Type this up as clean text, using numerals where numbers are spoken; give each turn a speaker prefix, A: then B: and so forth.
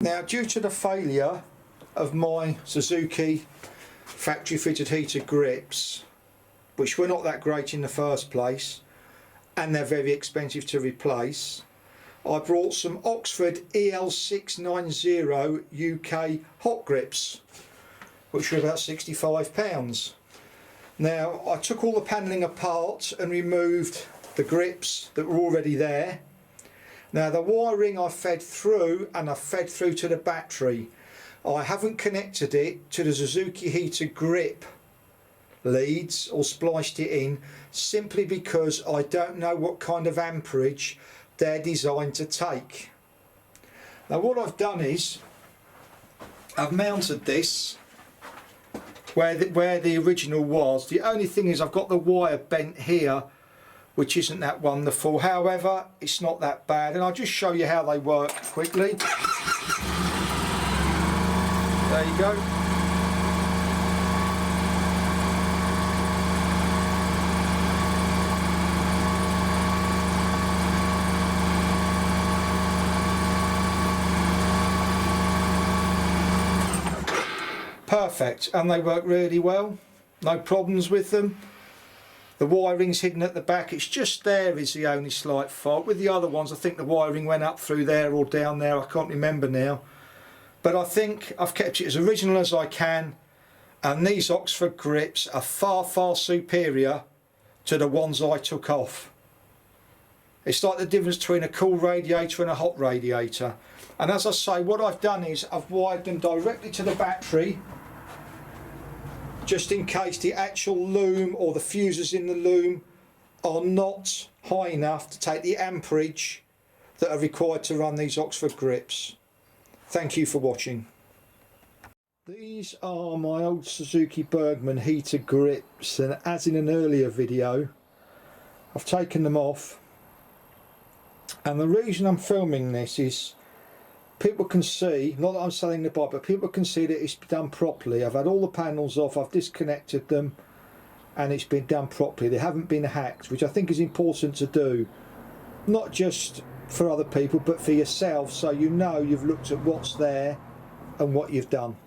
A: Now, due to the failure of my Suzuki factory fitted heated grips, which were not that great in the first place and they're very expensive to replace, I brought some Oxford EL690 UK hot grips, which were about £65. Now, I took all the panelling apart and removed the grips that were already there. Now, the wiring I fed through, and I fed through to the battery. I haven't connected it to the Suzuki heated grip leads or spliced it in, simply because I don't know what kind of amperage they're designed to take. Now, what I've done is I've mounted this where the original was. The only thing is I've got the wire bent here, which isn't that wonderful. However, it's not that bad, and I'll just show you how they work quickly. There you go. Perfect, and they work really well, no problems with them. The wiring's hidden at the back, it's just there is the only slight fault. With the other ones, I think the wiring went up through there or down there, I can't remember now. But I think I've kept it as original as I can, and these Oxford grips are far, far superior to the ones I took off. It's like the difference between a cool radiator and a hot radiator. And as I say, what I've done is I've wired them directly to the battery, just in case the actual loom or the fuses in the loom are not high enough to take the amperage that are required to run these Oxford grips. Thank you for watching. These are my old Suzuki Burgman heater grips, and as in an earlier video, I've taken them off. And the reason I'm filming this is people can see, not that I'm selling the bike, but people can see that it's done properly. I've had all the panels off, I've disconnected them, and it's been done properly. They haven't been hacked, which I think is important to do, not just for other people but for yourself, so you know you've looked at what's there and what you've done.